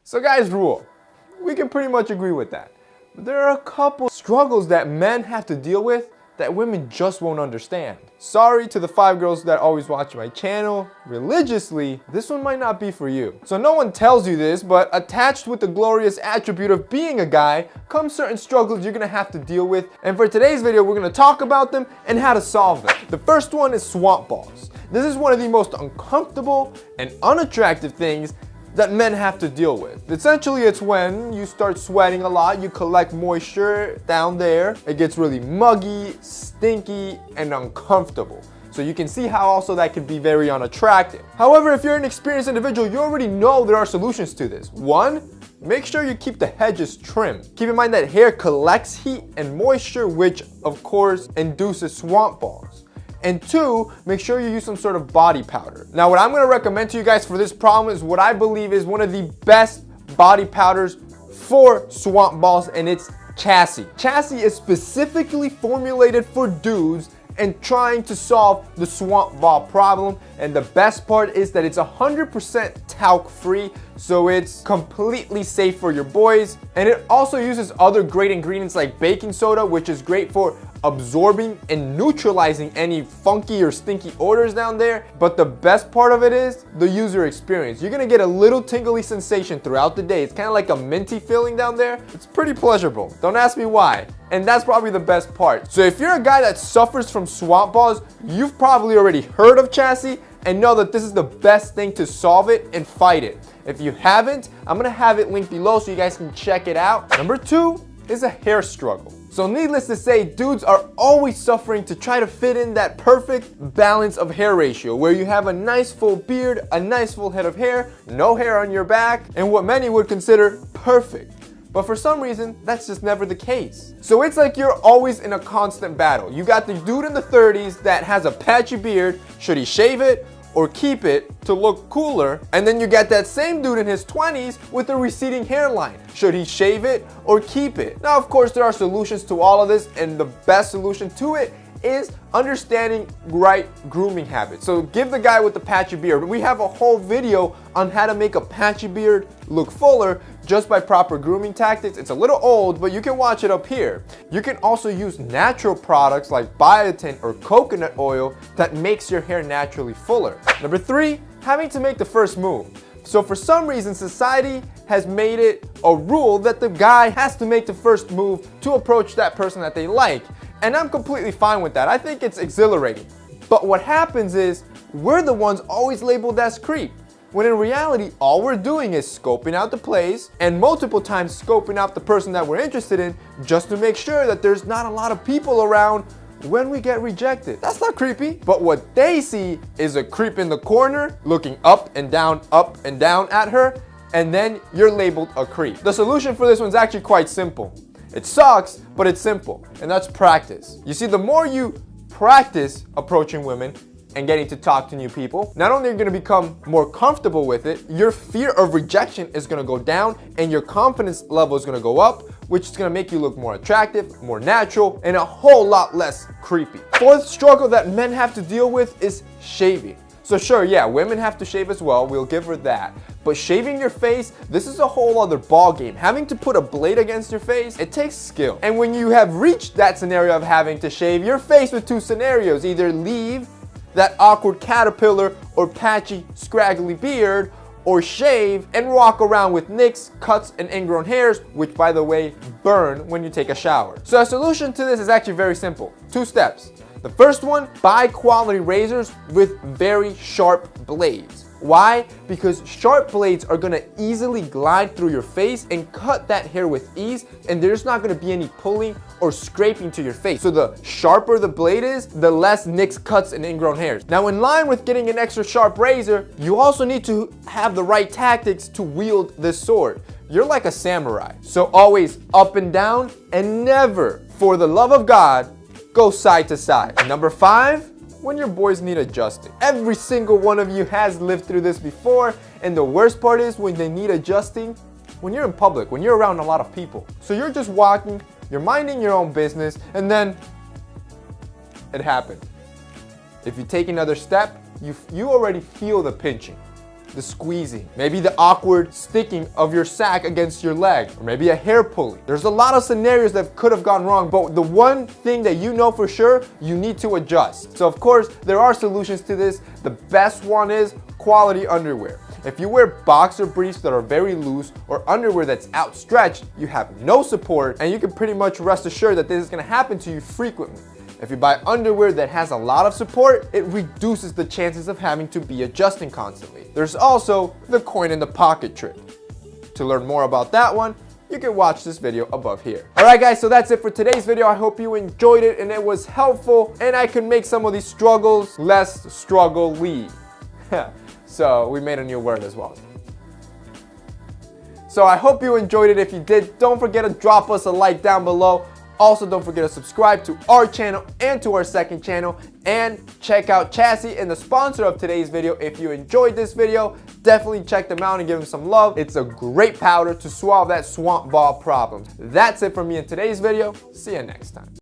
So guys, rule. We can pretty much agree with that. But there are a couple struggles that men have to deal with that women just won't understand. Sorry to the 5 girls that always watch my channel religiously, this one might not be for you. So no one tells you this, but attached with the glorious attribute of being a guy comes certain struggles you're gonna have to deal with. And for today's video, we're gonna talk about them and how to solve them. The first one is swamp balls. This is one of the most uncomfortable and unattractive things that men have to deal with. Essentially, it's when you start sweating a lot, you collect moisture down there, it gets really muggy, stinky, and uncomfortable. So you can see how also that can be very unattractive. However, if you're an experienced individual, you already know there are solutions to this. One, make sure you keep the hedges trimmed. Keep in mind that hair collects heat and moisture, which of course induces swamp balls. And 2, make sure you use some sort of body powder. Now, what I'm gonna recommend to you guys for this problem is what I believe is one of the best body powders for swamp balls, and it's Chassis. Chassis is specifically formulated for dudes and trying to solve the swamp ball problem. And the best part is that it's 100% talc free, so it's completely safe for your boys. And it also uses other great ingredients like baking soda, which is great for absorbing and neutralizing any funky or stinky odors down there. But the best part of it is the user experience. You're gonna get a little tingly sensation throughout the day. It's kind of like a minty feeling down there. It's pretty pleasurable. Don't ask me why. And that's probably the best part. So if you're a guy that suffers from swamp balls, you've probably already heard of Chassis and know that this is the best thing to solve it and fight it. If you haven't, I'm gonna have it linked below so you guys can check it out. Number 2 is a hair struggle. So needless to say, dudes are always suffering to try to fit in that perfect balance of hair ratio where you have a nice full beard, a nice full head of hair, no hair on your back, and what many would consider perfect. But for some reason, that's just never the case. So it's like you're always in a constant battle. You got the dude in the 30s that has a patchy beard. Should he shave it or keep it to look cooler? And then you got that same dude in his 20s with a receding hairline. Should he shave it or keep it? Now, of course, there are solutions to all of this, and the best solution to it is understanding right grooming habits. So give the guy with the patchy beard. We have a whole video on how to make a patchy beard look fuller just by proper grooming tactics. It's a little old, but you can watch it up here. You can also use natural products like biotin or coconut oil that makes your hair naturally fuller. Number 3, having to make the first move. So for some reason, society has made it a rule that the guy has to make the first move to approach that person that they like. And I'm completely fine with that. I think it's exhilarating. But what happens is we're the ones always labeled as creep, when in reality, all we're doing is scoping out the place and multiple times scoping out the person that we're interested in just to make sure that there's not a lot of people around when we get rejected. That's not creepy. But what they see is a creep in the corner looking up and down at her, and then you're labeled a creep. The solution for this one's actually quite simple. It sucks, but it's simple, and that's practice. You see, the more you practice approaching women and getting to talk to new people, not only are you gonna become more comfortable with it, your fear of rejection is gonna go down and your confidence level is gonna go up, which is gonna make you look more attractive, more natural, and a whole lot less creepy. 4th struggle that men have to deal with is shaving. So sure, yeah, women have to shave as well, we'll give her that. But shaving your face, this is a whole other ball game. Having to put a blade against your face, it takes skill. And when you have reached that scenario of having to shave, you're faced with 2 scenarios. Either leave that awkward caterpillar or patchy, scraggly beard, or shave and walk around with nicks, cuts, and ingrown hairs, which by the way, burn when you take a shower. So a solution to this is actually very simple. 2 steps. The first one, buy quality razors with very sharp blades. Why? Because sharp blades are gonna easily glide through your face and cut that hair with ease, and there's not gonna be any pulling or scraping to your face. So the sharper the blade is, the less nicks, cuts, and ingrown hairs. Now, in line with getting an extra sharp razor, you also need to have the right tactics to wield this sword. You're like a samurai, so always up and down, and never, for the love of God, go side to side. Number 5, when your boys need adjusting. Every single one of you has lived through this before, and the worst part is when they need adjusting, when you're in public, when you're around a lot of people. So you're just walking, you're minding your own business, and then it happened. If you take another step, you already feel the pinching. the squeezing, maybe the awkward sticking of your sack against your leg, or maybe a hair pulling. There's a lot of scenarios that could have gone wrong, but the one thing that you know for sure, you need to adjust. So of course, there are solutions to this. The best one is quality underwear. If you wear boxer briefs that are very loose or underwear that's outstretched, you have no support, and you can pretty much rest assured that this is going to happen to you frequently. If you buy underwear that has a lot of support, it reduces the chances of having to be adjusting constantly. There's also the coin in the pocket trick. To learn more about that one, you can watch this video above here. Alright guys, so that's it for today's video. I hope you enjoyed it and it was helpful, and I can make some of these struggles less struggle-y. So we made a new word as well. So I hope you enjoyed it. If you did, don't forget to drop us a like down below. Also, don't forget to subscribe to our channel and to our second channel, and check out Chassis and the sponsor of today's video. If you enjoyed this video, definitely check them out and give them some love. It's a great powder to solve that swamp ball problem. That's it from me in today's video. See you next time.